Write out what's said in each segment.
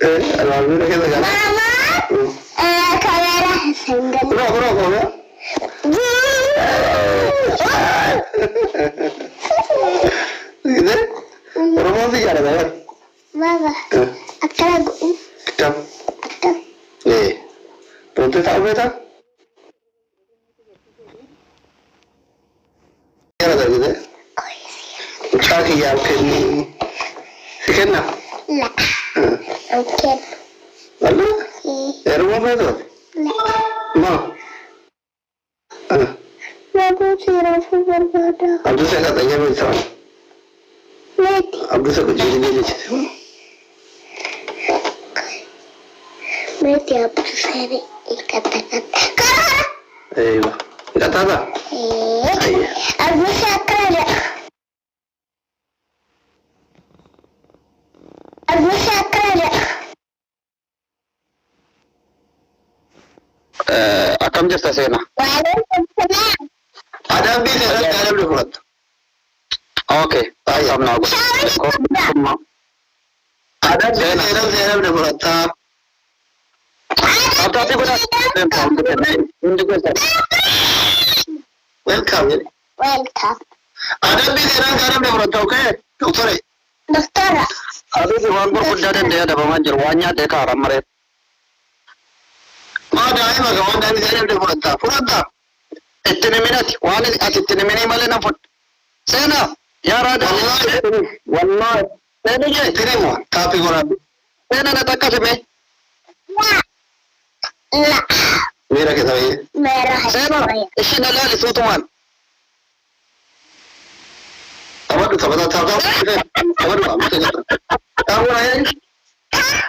أنا أقول كذا كذا. ماما كاميرا سنجل. برافو يا. كده. برافو في جالس يا. بابا. أكتب. كتاب. إيه. Pronto tahu beta? Kira dah gitu. Kita kian kini. Siapa? لا. أوكي. Lalu? Rumah apa itu? Ma. Babu siapa berbeda? Abdul saya katanya bisa. Mati. Abdul saya kecil dia situ. Mati Abdul saya kata-kata. Iya. Kata apa? Abdul saya kerja. Abdul saya kerja. Akam jasta sena. Waalaikumsalam. Ada bisa ada berbuat. Oke, ayam naga. Ada saya berbuat. Tapi benar. Welcome. Welcome. Ada bisa ada berbuat. Oke, dokter. Dokter. Ada tuan berkuda dia ada pemanjir wanya dia karam mereka. Ada ayam agak ada bisa berbuat. Berbuat. Etneminat, wani etnemini malena fut. Sena, ya rada. Wallahi. Sena je terima. Tapi orang. Sena nak tak kasih me. لا. Merah kita ini. Merah. Sena, isina lali sutuman. Apa tu? Apa tu? Apa tu? Tahu ayah.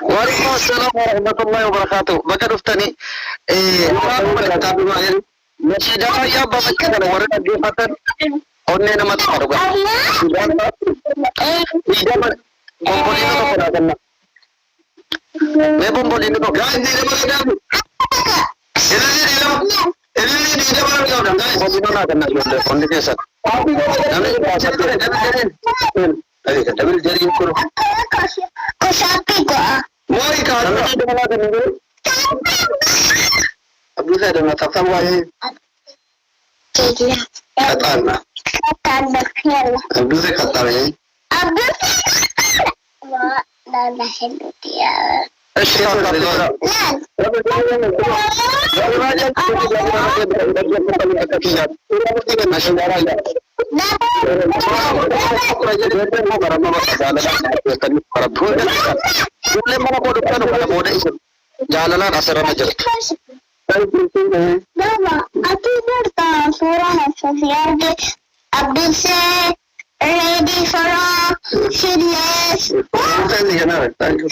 Waalaikumsalam warahmatullahi wabarakatuh. Maka duftani. Orang berkata apa ayah? Nasidah ya bapak kita orang lagi paten, onne nama tahu kan? Tidak bombol itu tu pernah kena. Me bombol itu tu. Guys, ini mana dah? Ini tidak mana dah? Guys, bombol itu nak kena juga. Kondisi sat. Kami bahasa tu. Ayo, double jadi ikut. Kau sapi gua. Mau ikan? Kami mana kena? Abdul saya dah tak tahu ayah. Tidak. Kata apa? Kata dokter. Abdul saya kata ayah. Abdul. Wah, dah hendak dia. Siapa kata? Lan. Jalanan asrama jelas. Baba, aku berta surah Sofia de Abdul say ready for fitness. Thank you.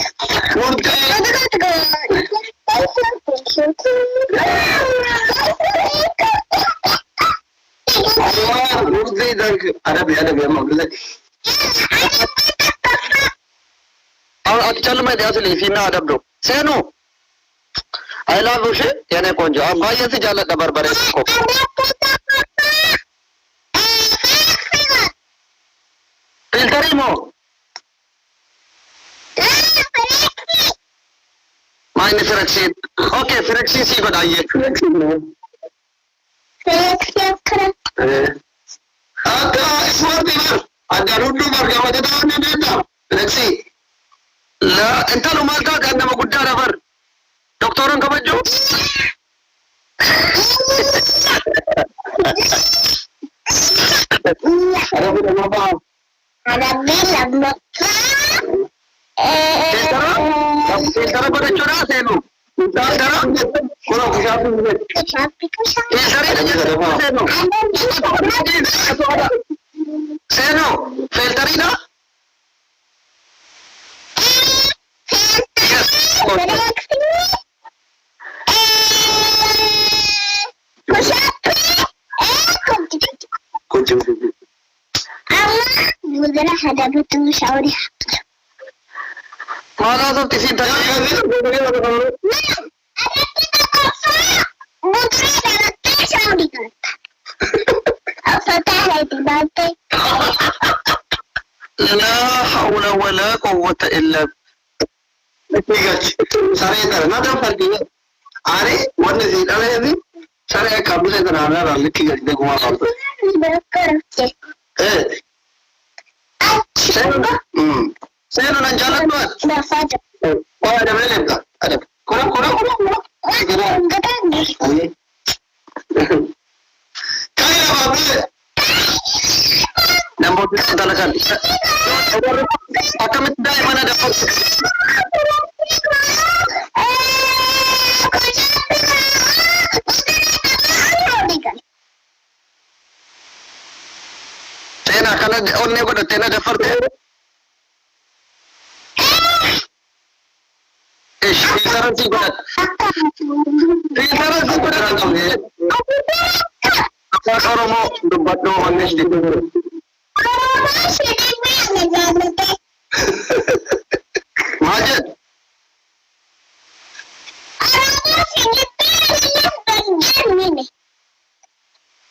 Ada biar mobil. चल मैं ध्यान से लिखी ना अदब दो सेनो I love you ya ne konjo abba ya se jala dabar bare ko filterimo मायने फ्रैक्सी ओके फ्रैक्सी सी बताइए फ्रैक्सी आता इस बार दिमाग ada rundu marga wajah tahu ni dia फ्रैक्सी لا انت لو ما قاعد عندما قلت انا بر دكتورن كبجو ada bila apa Ada bilang filter pada curah seno filter kalau Kecapi seno filter ini kucing Mudara ada betul sauri. mana tu tisi tadi لا حول ولا قوة إلا సరే అవుతారు నా తప్పకి అరే మొన్న సీతాలేదు సరే కబ్బులు అవుతారు అన్నారు అన్నిటికీ గడితే కుమార్ సేను నేను చాలా చెప్తా అరే కూడా కూడా పక్క మీద ఏమైనా tena kana onne ko tena defer de Isaran si ko kami apa karo mo dubat do honest dito Majid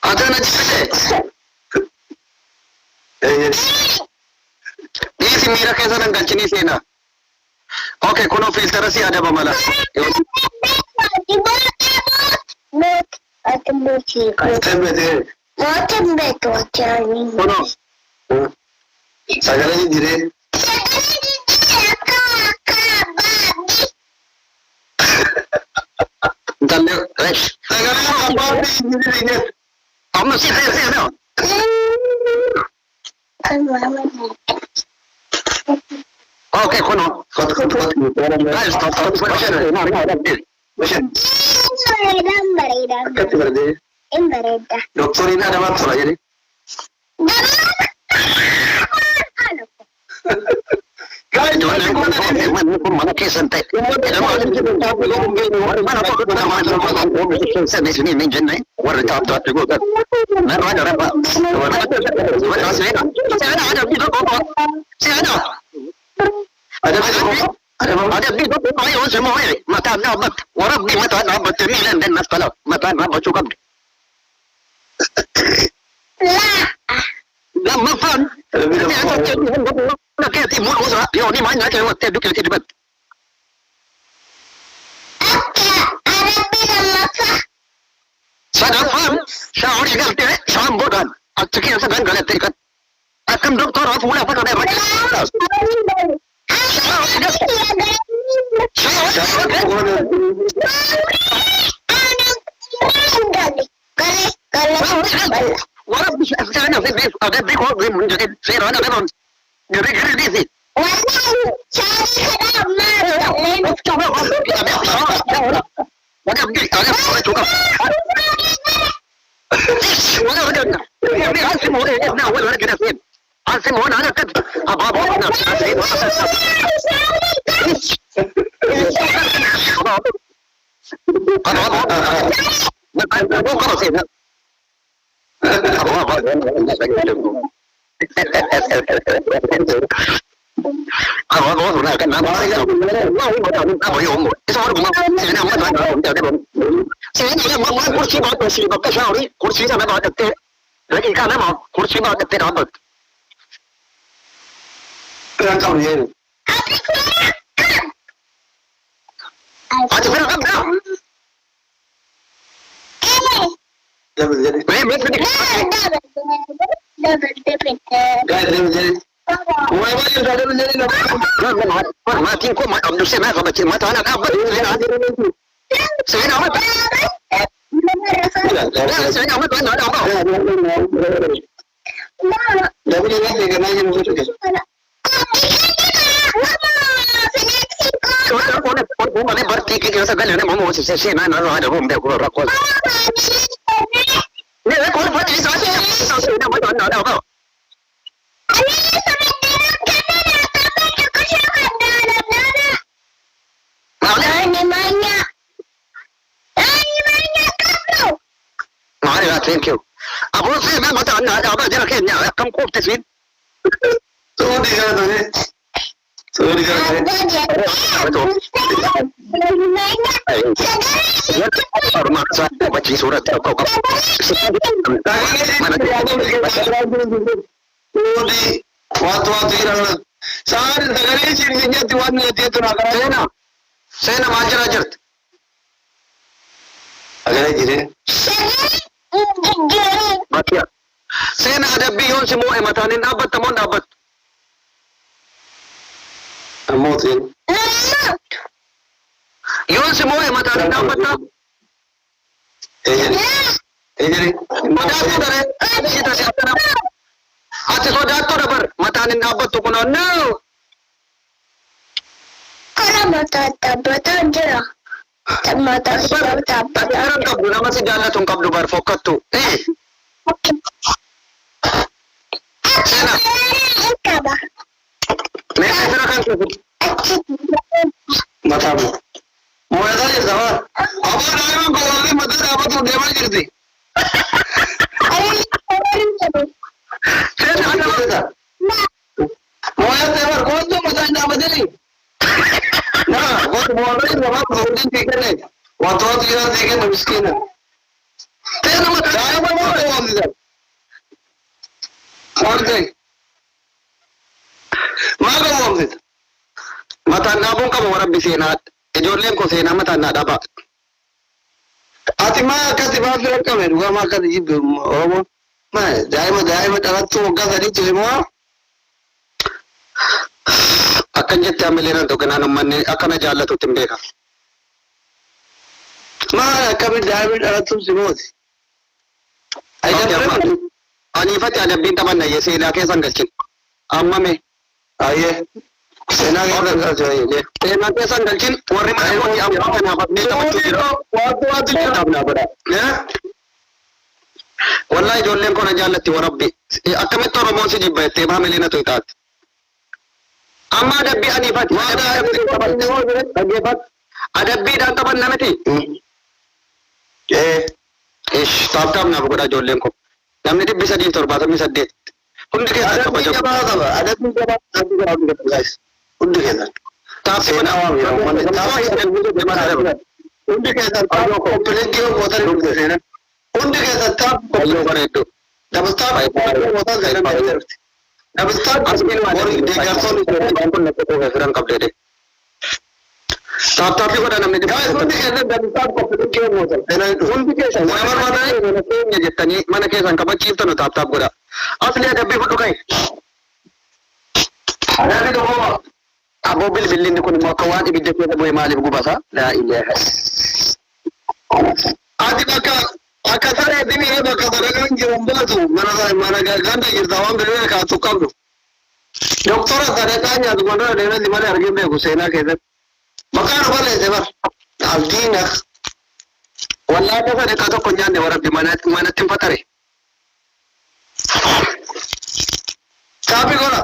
ada na chile Isi mira kaisa ng ganchini sena. Okay, kuno filter si ada pamala. Kuno. Sagala ni dire. Dalle, sagala apa ni dire. Amma si dire no. Okay, kuno. Guys, stop. Doktor ini ada masalah jadi. Guys, mana kesan teh? Mana pokok mana sini menjen nih. Warna top juga. Mana ada apa? Saya ada video kok. Saya ada. Ada video kok ayo semua ini. Mata nabat. Orang di mata nabat milan dan masalah. Mata nabat cukup. Lama fan. Nak kaya timur usah. Yo ni mana kaya waktu duk kaya tibat. Sada fan. Syahur galte. Syam bodan. Atki segan galte kan. Akan doktor apa pula apa ada macam. Orang bisa sana ada beko menjadi serana memang jadi kredit sih. kursi sampai bawa detik lagi kan mau kursi bawa detik dapat kau ni ada berapa kau double jadi mati kau mat ambil saya nak baca mata anak apa saya nak apa saya nak apa nak apa double jadi kerana yang betul ke kau mana berarti kita segala ni mahu saya nak ada rumah dia kau rakol ni kau pasti saya nak ada apa Thank you. Abu saya memang tak ada apa jangan kena kamu kau tersebut. Sorry kerana ni. Sorry kerana. Betul. Hormat saya baca surat kau. Mana? Sorry. Waktu-waktu kira صار سغلي سيرجت وان لتيتنا سينا ما جرت أجل جري ماتيا سينا أدبي يون سمو إمتانين أبد تمون أبد أموتين يون سمو إمتانين أبد إجري مداتو دره سيتا سيتا أتي سوداتو دبر متانين أبد تكون no Kalau betul jera. Mata Sekarang kabdu nama si jalan tung kabdu bar fokat tu. Sena. Kaba. Mereka serahkan tu. Mata bu. Mau ada je zaman. Apa nama kalau ni mata apa tu dewan jadi. Sena ada mata. Mau ada dewan kau tu mata nama jadi. Nah, waktu mau ada zaman kau ni fikir ni. Waktu tu dia fikir miskin. Sena mata saya mau dewan ni. Marte. Maga momsit. Mata nabung kamu orang bisinat. Ejolem ko sena mata nadaba. Ati ma kasi ba fira kamen wa ma kasi jibu omo. Ma daima taratu ga gadi tulimo. Akan jette amelena to kana manne akana jallatu timbeka. Ma kabi daima taratu simot. Ai da ani fati ada binta manna ye sai la kai san galcin amma me aye sai na ga da jaye sai na kai san galcin warri ma ko ya amma kana ba ne ta mutu diro wato ta na bada wallahi jollen ko na jallati wa rabbi akame to romo si jibbe te ba melina to itat amma dabbi ani fati adabbi dan taban namati ish tab na buda jollen ko namni dibbi sadii torbaatamii saddeet hundi keessatti kabajamu adabni jaba guys hundi keessatti taafsi mana awwaam yeroo hundi keessatti kompileetii mootar hundi keessatti taaf koppiloo bareeddu dabastaa mootar zaydaan bareeddu dabastaa asbiin waadanii deegarsoon kun nakko firan qabdeede taaf godha namni dibbi hundi keessatti dabastaa koppiloo mootar hundi keessatti mana jettanii mana keessan kabachiiftanu taaf godha asli adabbii fudhu kai adabi dogo abo bilbilli kun mo ka wadi bidde ko boy malib gubasa la ilaha adi aka sare dimi he baka daragan jirumbatu mana ganda jirtawan bele ka to kabdu doktora sare tanya dugonda de na dimale arge be husaina ke da makana bale zebar aldina wallahi ta sare ka to konjande warabbi mana tim fatare Tapi gola.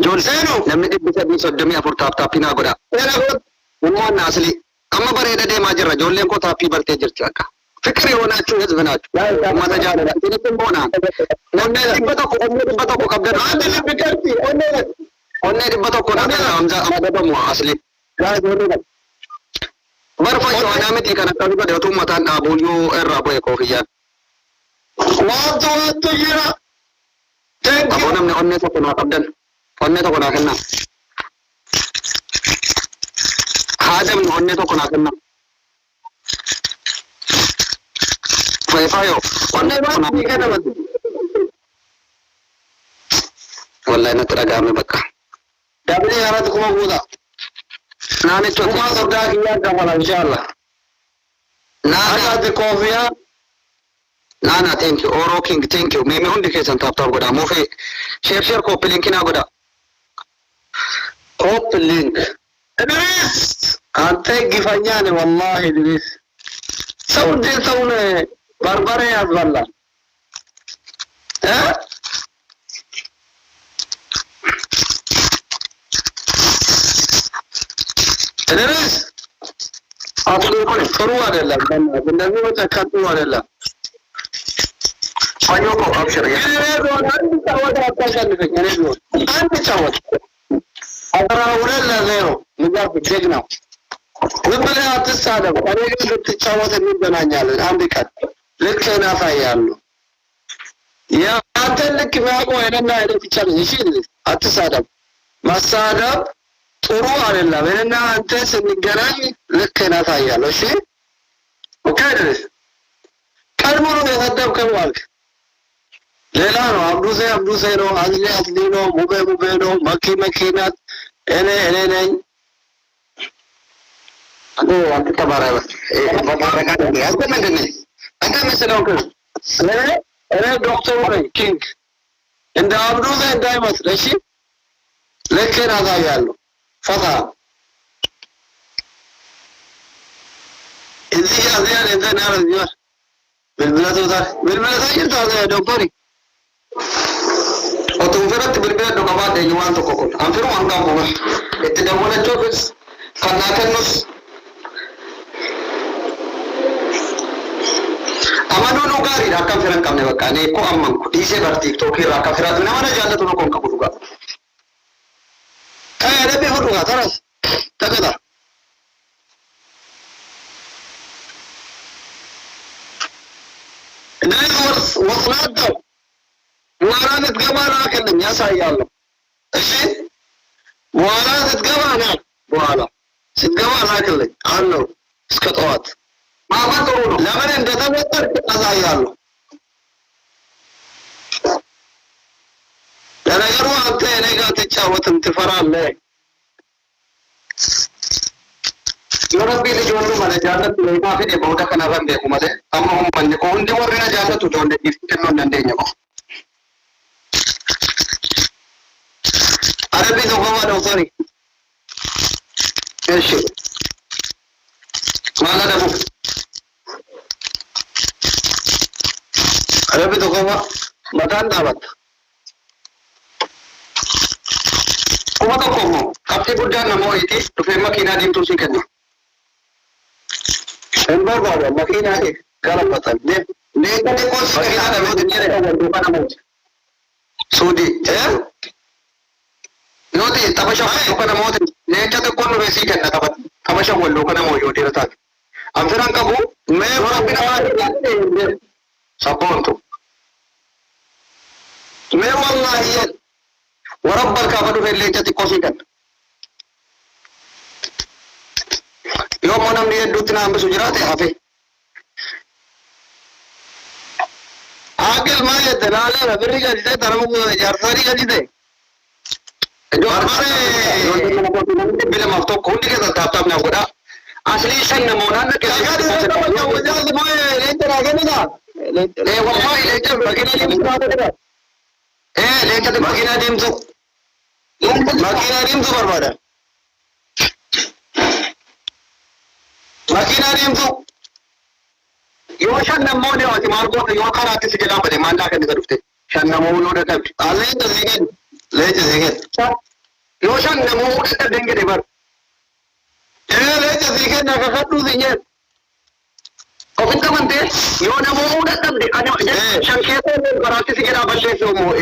Jon seno namni dibbi sadii soddomii afur taappiinaa godha. Uummanni asli amma bareeda deemaa jirra ijoolleen koo taappii bartee jirti akka. Fikri hoonachuu hizbi naachu. Uummata jaalala. Isinitti boonaan. Namni dhibba tokko qabdan. Haati libbi garti. Onnee dhibba tokko qabdan amadabamu asli. Barfa Yohaanaa miti kan akka godhe otoo uummataan dhaabuyyuu irraa bu'e koofiyyaan. Waantu jira. Aku namni onnee tokko naa qabdan. Onnee tokko naa kenna. Haadamni onnee tokko naa kenna. Fayfaayo onnee tokko naa kenna. Wallahi natti dhaga'ame bakka. Dabni haaratu kuma buuda. Naani tokko kuma sodaa kiyyaa qabala inshallah. Naani koofiyaa. Nana, thank you. Oro King, thank you. Mimi hundi kesan tap goda. Mofe share copy link na goda. Copy link. Idris, ante gifanyane wallahi Idris. Saudi saune barbare azwalla. Eh? Idris. Aku ko keluar adalah benda ni macam keluar adalah. Ayo kok abshir ya. Nanti cawat apa kan ini? Nanti cawat. Agara udah lah zero. Mujab jegna. Wibale atas sada. Kalau kita cawat ini benanya. Nanti kat. Lekena saya lu. Ya, nanti lek aku ada na ada bicara isi atas sada. መሳደብ ጥሩ አይደለም። እኔና አንተ ስንገናኝ ልክ ነህ ታያለህ። እሺ ኦኬ አይደል? ቀድሞ ነው የሰደብከው አልክ። ሌላ ነው። አብዱሴ ነው፣ አዝሊ ነው፣ ሙቤ ነው፣ መኪ ናት፣ እኔ ነኝ። አንተ ተባራይ አንተ ምንድን ነህ? አንተ መስለው እኔ ዶክተሩ ነኝ ኪንግ። እንደ አብዱሴ እንዳይመስል እሺ። ልክህን አሳያለሁ። ፈታ እዚህ ያለ እንትን ያረዝኛል bilbila jirta doktori otoo firatti bilbila dhugamaa dheenyu waan tokko kun an firu an qabu itti dawwalachuufis kan naa kennus amanuun gaariidha akkam firan qabne bakka ani ko amman dhiisee bar tiiktookii irraa akka firaatu nama na jaallatu no kon qabu dhugaa kaya dabbii fudhugaa taras tagata ወስናደው በኋላ ልትገባ ና ክልኝ ያሳያለሁ። እሺ በኋላ ስትገባ ና በኋላ ስትገባ ላክልኝ አለው። እስከ ጠዋት ማመን ጥሩ ነው። ለምን እንደተወጠርክ አሳያለሁ። ለነገሩ አንተ እኔ ጋር ትጫወትም ትፈራለህ። Yorabii ijoollee malee jaallatu eegaa fedhe booda kanarra hin beeku malee amma uummanni koo hundi warri na jaallatu ijoollee kennuu hin dandeenye koo. Arabii tokkoffaa doktari. Eeshi. Maal adabu? Arabii tokkoffaa mataan dhaabatta. Kuma tokko immoo qabxii guddaan namoo itti dhufee makiinaa diimtuu sii kenna. Enbarbaada makiinaa galabatan deekanii koos makiinaa dhabeetu jedhe kana mooti suudi yooti tapasha walloo kana mooti leenca xiqqoon dhufee sii kenna qabat tapasha walloo kana moo yoo dhiira taate anfiran qabu mee rabbina sabboontu mee wallaahi yel warabbal kaafa dhufee leenca xiqqoo sii kenna yoo moo namni hedduutti na hambisu jiraate hafe Agil maal jette naaleera birri galchite taramu jaarsaarii galchite bilamaaf tokko hundi keessa taaptaaf na godha aslii shan namoonaan leencatti makiinaa deemtu barbaada makiinaa deemtu yoo shan namoonni ati maal goota yoo karaatti si jedhaa bade maallaa kan isa dhufte shan namoonni yoo dadhabde leenca siigeen yoo shan namoonni dadhabde hin gede bar leenca siigeen akka kadhuu si nyeen ofin qabante yoo namoonni dadhabde shan keessa karaatti si jedhaa balleessu immoo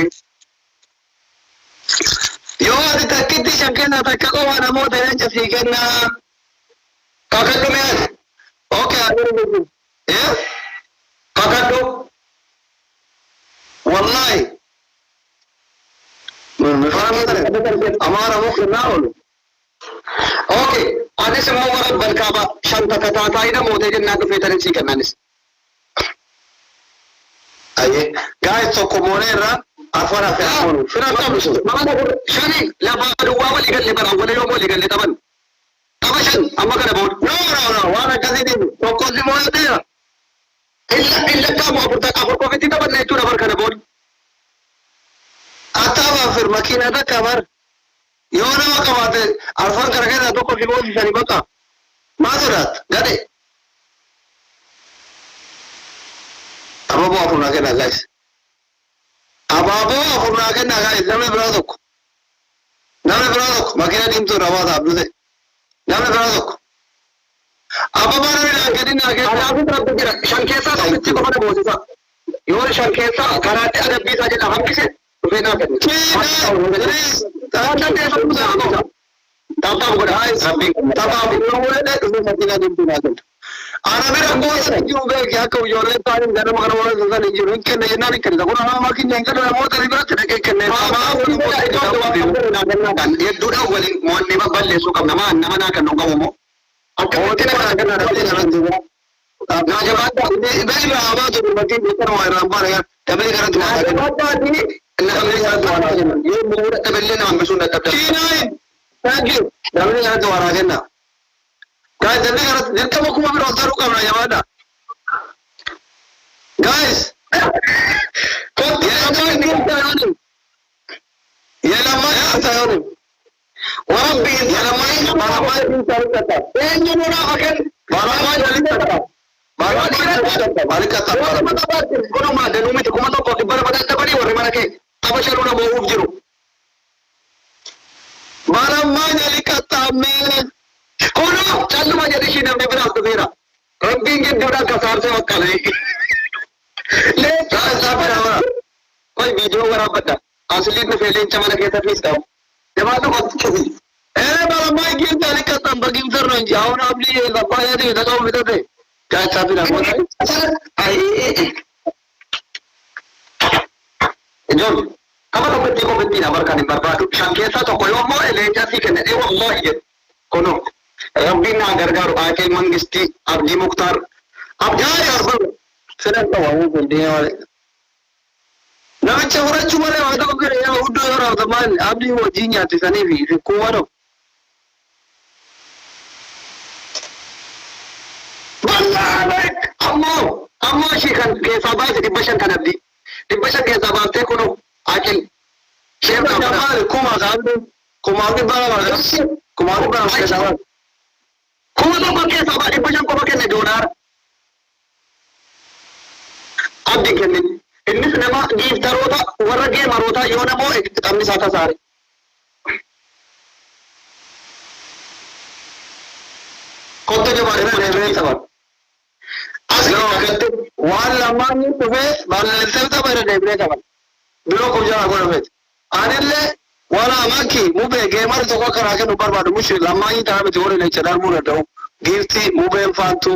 yoo ati takkitti shan kennaa takka qofa namoota leenca siigennaa kakadhu meen okay kakadhu wallahi amaara muknaa olu okay anis immoo warra balkaaba shanta tataataayina mootee jennaa dhufeetanin sii kennaanis aye gaa'is tokko moonee irraa afaan afaan firan qabdu shani lafaa duwwaa walii galle bara wala yoo walii galle qaban qabashan amma kana booda no waan akkasiitiin tokko si mooteera illa qabu afur kofitti taphanne jechuudha bar kana booda attaaba fir makiinaa takka bar yoo nama qabaate arfan kana keessaa tokko si moosisanii bakka maa sodaat gade abaaboo afurnaa kennaa gaayis abaaboo afurnaa kennaa gaayis namni biraa tokko makiinaa diimtuu rabaata abdute namni biraa tokko abbaa namni gadi naa jira shan keessaa tokkitti qofa na moosisa yoo shan keessaa karaatti adabbiisaa jedha hambise dhufee naa kenna Ana bira gosa jiru ga ya ka yore ta ni da magana wannan zan jiru in ken ne na ni ken da kuma ma kin ne kada mota ni ba ta da ken ne ma kan ya duda wali mo ne ba balle su kam na ma na kan ga mo aka wata na kana da nan zuwa na jama'a da bai ba ba to mutum ne kan wani ba ya da bai karanta ba ta ni na ne ya zuwa na yi mu da balle na mai sunna ta shi ne thank you da bai karanta wa rajanna guys, then come on, come on, come on, guys. Kono callu ma jadi sini namanya beras tu vera. Rabbing ke jodoh kasar se wakal ni. Le sabar awak. Kau video berapa dah? Asli tu feeling cuma nak kita please kau. Jemaah tu kau cuci. Malam mai kita ni kata bagi user nanti. Awak nak beli apa ya ni? Dah kau betul deh. Kau sabar awak. Jom. Kamu tu betul kau betul nak berkani berbatu. Syangkesa tu kau yang mau elejah sih kena. Allah ye. Kono. रब्बीना गरगार आके मंगिस्ती अब्दी मुख्तार अब जाए और फिर तो वो बोलने वाले ना चौरा चुमारे वाला को करे वो उड़ो और तमाम अब्दी वो जीनिया तिसने भी कुवारो बल्ला अम्मो शिखन के साबाई से दिब्बशन का नब्दी दिब्बशन के साबाई से कोनो आके शेर का जमाल कुमार के बाल के साबाई Kudo pakai sahabat ibu yang kau pakai ni dolar. Abdi kini, ini sinema gift taruta, warga game maruta, iona mo kami sata sari. Kota jawab ini sahabat. Asal kata, wal lama ni tuhe, wal lesel tu bayar debre sahabat. Dulu kau jangan kau nampak. Anille wala amaki mube gamer to ko kara ke nubar badu mushi lama ni tabe jore le chadar mu rado girti mube fantu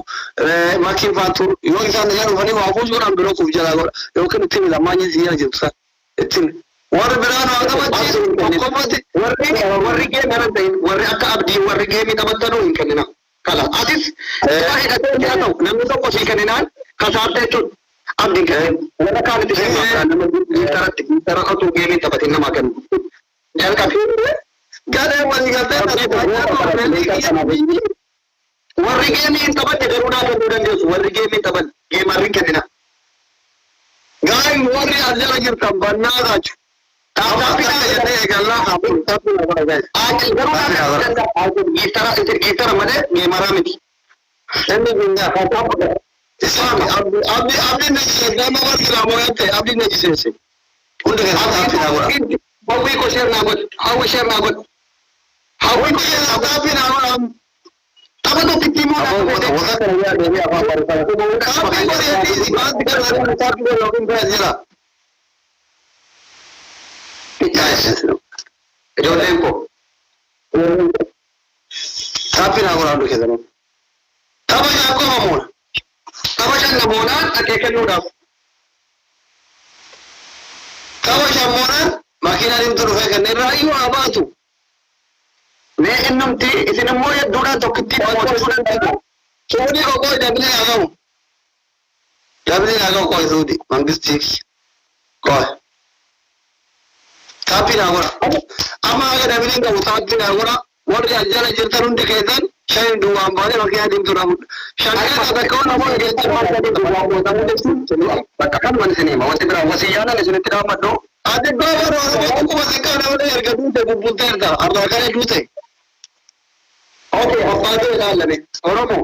maki fantu yo isan ya wani wa ko jora biro ko jala go yo kan tin lama ni ziya jipsa tin war birano agama ko mate warri ke mera dai warri aka abdi warri ke mi tabattanu in kanina kala adis wahi da ya to namu to ko shi kanina ka saate to abdi ke wala ka ni sai ma tara to game tabatina makan jangan kafir, gada wali gada warri game tabat jadi udah kemudian dia warri game tabat game warri kena, gay warri ada lagi tambah naga, tapi ada Allah hapun tapi apa guys, gitar mana game ramai, ini benda apa? Islam abdi nasi nama warga ramai tu abdi nasi sih, untuk apa? Hawi ko share na god. Hawi share na god. Hawi ko share na tapi na orang. Tama to kitimo na. Wala ka ya devi apa para. Tapi ko ya di baat kar tapi ko login pe jila. Yes. Jo tempo. Tapi na orang dulu kita. Tama ya ko mamon. Tama siya na mona ateke nuda. Tama siya mona makina din turu fe kan rayu abatu me innum ti isina moya duda to kitti mo sunan ko sodi ko dabli agaw ko sodi mangisti ko tapi na gora ama aga dabli ga utatti na gora wodi ajjala jirtarunde kedan shay du ambale makina din turu shakka da ko na mo ge ma ka din duwa mo tamu de bakkan man sene ma wasi bra wasiyana ne sunne tira maddo ade gobar wala ko wasika na wala erga dute bubunterda arda kare dute okay afade dalane oromo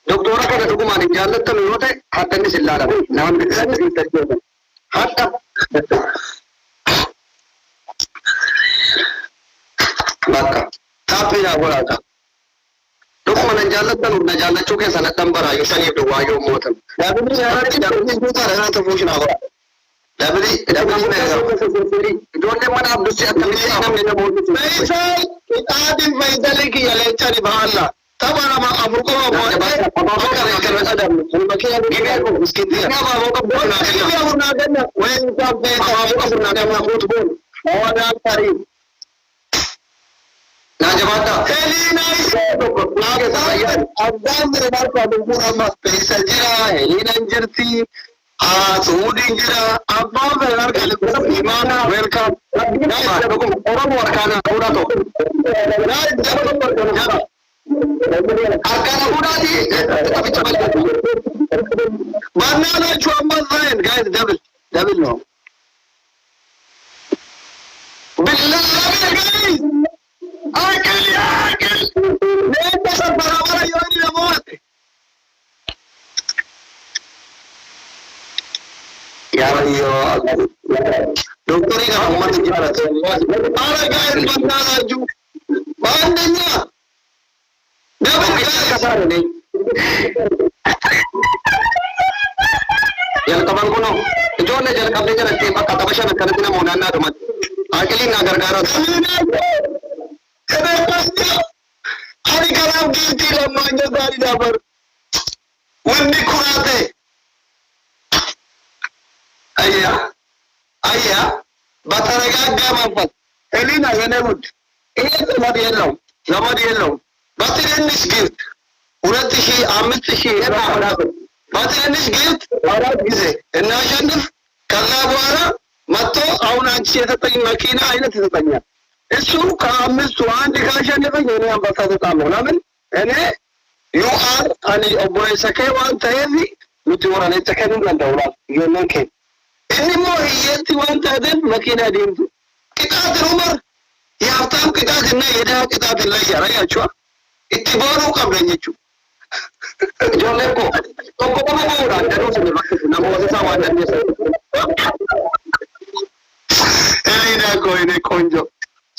doktora kada tukumani jallata note hatanni sillala naam bisanni tarjuma hatta bakka tapi na golata tukumani jallata no jallatu ke sana tambara yo sani do wayo motam dabni sarati dabni duta rana to fushna go dabni me donde mana abdu se atamni namne na bodu faisal kitabin faisal ki yale chani balla طبعا ما أفرقوا ما فكر الكلمة أدم المكان جميعكم مسكين ما أفرقوا بنا وين كان بين أفرقوا بنا ما فوتبول هو ده التاريخ ناجماتا هلينا يسوع أبدان دربار كابو أما بيسجلا هلينا جرتي سعودي جرا أبا فلان كلام إيمانا ويلكم لا يجبكم أورام وركانا أوراتو لا يجبكم Arkana budadi tapi cepat. Banana cuma main guys double no. Billah guys. Akil ya akil. Nih pasal barang-barang yang ini lemot. Ya dokter ini kan umat sejarah. Ada guys banana ju. Bandanya. Jalqaban kuno ijoollee jalqabdee jalatti bakka tapha shan akkanatti namoonni naannaa dhuman akiliin na gargaarota. Ani kanaaf giiftii lammaan jasaanii dabar wanni kuraate ayya bataragaa manfat eliin agane gud zamad የለውም በትንንሽ ጊፍት 2000 በትንንሽ ጊፍት 4 ጊዜ እናሸንፍ። ከዛ በኋላ መጥቶ አሁን አንቺ የሰጠኝ መኪና አይነት ይሰጠኛል። እሱ ከአምስቱ አንድ ካሸነፈኝ እኔ አንበሳ እሰጣለሁ። ለምን እኔ ዩአር አኒ ኦቦይሰከ ዋንተ ሄዚ ኑቲ ወራኔ ተከንም ለንደውላ የነከ እኒሞ የቲ ዋንተ ደም መኪና ዲምቱ ቅጣት ዑመር የሀብታም ቅጣት እና የድሃ ቅጣት ይለያል። አያችኋ itti boonuu qabna jechuudha. Ijoollee koo tokko qofa qoodaan jedhuu sun namoota isaa waan dandeessan. Eliinaa koo inni konjo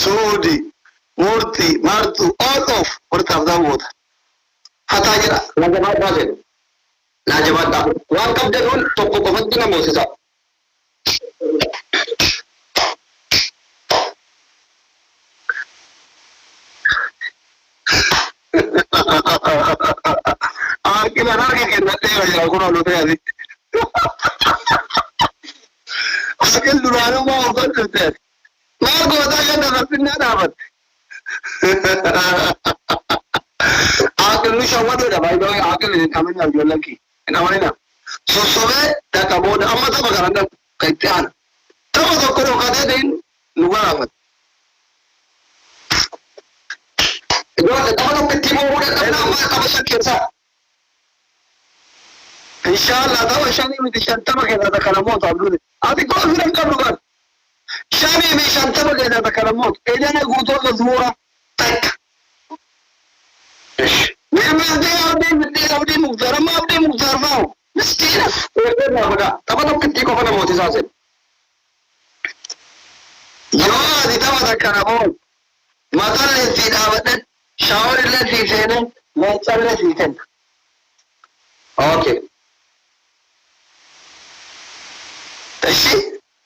suudi murtii martuu all of hortaaf daawwata. Hataa jedha najabaadhaa jedhu najabaadhaa waan qabdanuun tokko qofatti namoota isaa. Akila narga kennate ya kuna lote adi. Akil duranu ma ofatte. Nargo da yana rafinna dabat. Akil nu shawado da bai bai akil ne kamin na jollaki. Ina wani na. Sosobe da kaboda amma ta magana da kai tiana. Tama da koro kada din lugara fat. Ijoollee tapha tokkotti immoo mudatan amma tapha shan keessaa. Inshallah tapha shanii miti shantama keessaa kana mootu abduuti. Ati koofidhan qabdu kan. Shanii mi shantama keessaa kana mootu. Edana guutoota zuura takka. Abdii Muktaar amma Abdii Muktaar fa'u. Miskiina. Tapha tokkotti qofa namooti isaasin. Yoo ati tapha takkana mootu. Mataan itti dhaabadhan. Shower illee sii seene leenca illee sii kenna. Okay. Tashi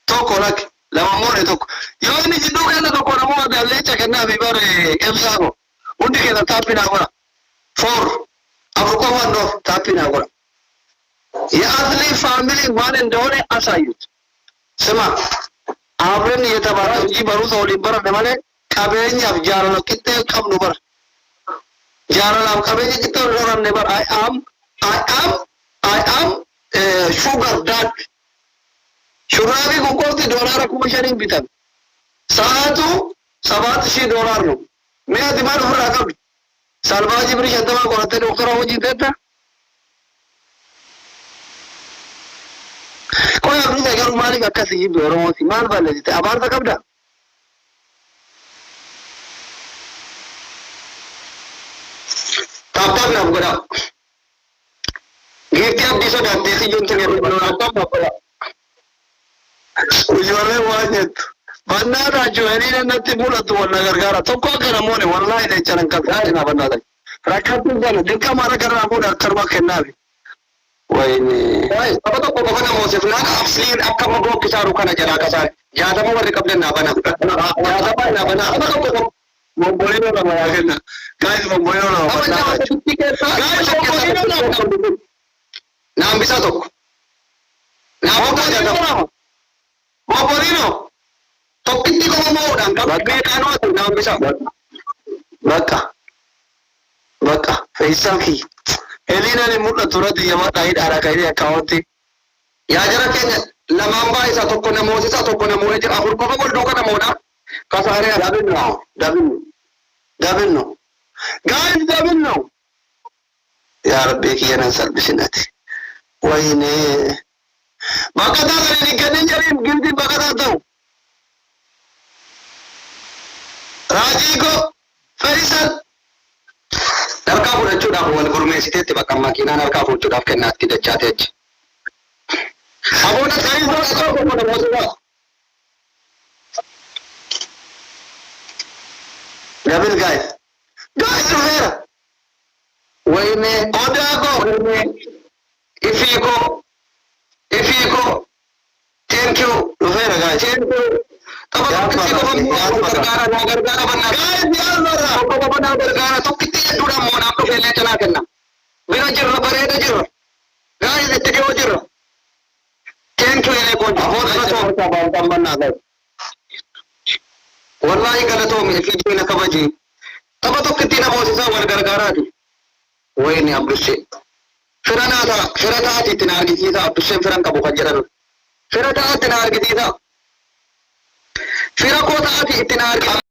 tokko lakki lama moore tokko. Yoo inni jidduu kenna tokko namoo adda leenca kennaa fi bare ibsaa ko. Hundi kenna taappinaa godha. 4 afur qofaan doof taappinaa godha. የአትሌ ፋሚሊ ማን እንደሆነ አሳዩት። ስማ አብረን እየተባለ እንጂ በሩ ሰው ሊበረ ለማለ ቀበኛፍ ጃራሎ ቅጤ ቀብኑ በር ጃራላም ቀበኝ ቅጤ ሮራን ነበር I am sugar dad ሹራቢ ኮንኮርት ዶላር ኩመሸሪን ቢተን ሰዓቱ $7000 ነው። ምን ያድማል ፍራ ቀብ ሳልባጂ ብር ሸተማ ቆረተ ዶክተር ወጂ ተታ ቆያ ብሩ ነገር ማሊክ አከሲ ዶሮሲ ማን ባለዚ አባር ተቀብዳ ታፓን ነው ጎዳ ጌቲ አዲስ ዳቴሲ ጆንተን ያለው ታፓ Ujole wajet bannadacho enine natti mulatu wala gargara tokko kana mone wallahi ne chalan kafati na bannada rakatu gana dikka mara garra mu da karba kennabi wayne ay abata ko bana mosef na afslin akka mago kisaru kana jara kasar ya zama warri kabden na bana ya zama na bana abata ko Bombolino nama yaa kenna. Guys bombolino nama. Guys bombolino nama. Naam bisa tokko. Naam bombolino. Bombolino. Tokkitti koma moodhaan kan beekanoo ta'e naam bisa. Bakka feesaan ki. Elina ni mul'atu irratti yamaa ta'ee dhaadhaa ka'ee akkaawwanti. Yaa jara keenya lamaan baay'isaa tokko namoosisaa tokko namoonni jira afur qofa wal duuka namoodha. Kasaaree dabinno. Guys dabinno. Yaa Rabbi kiyyanan salbisinati. Wayne. Bakka taa'anii ni kennin jariin gildi bakka taa'u. Raajiko Ferisal. Harkaa fudhachuudhaaf wal gurmeessiteetti bakka makiinaan harkaa fudhachuudhaaf kennaatti dachaatee achi. Aboona ta'ee fudhatoo tokko namoota. Dabil guys. Guys dhufeera. Wayne Odaako. Ifiiko. Thank you. Dhufeera guys. Gargaara banna. Guys yaalmarra. Gargaara tokkitti jedhuudhaan moonaaf dhufeellee jalaa kenna. Bira jirra bareeda jirra. Guys itti dhiyoo jirra. Thank you elee kooti. Wallahi galatoomi ifiituu na kabaji. Tapha tokkitti na boosisaa wal gargaaraati. Wayne Abdushee. Fira taati itti na argisiisa Abdusheen firan qabu kan jedhan. Fira taati na argisiisa. Fira koo taati itti na argisiisa.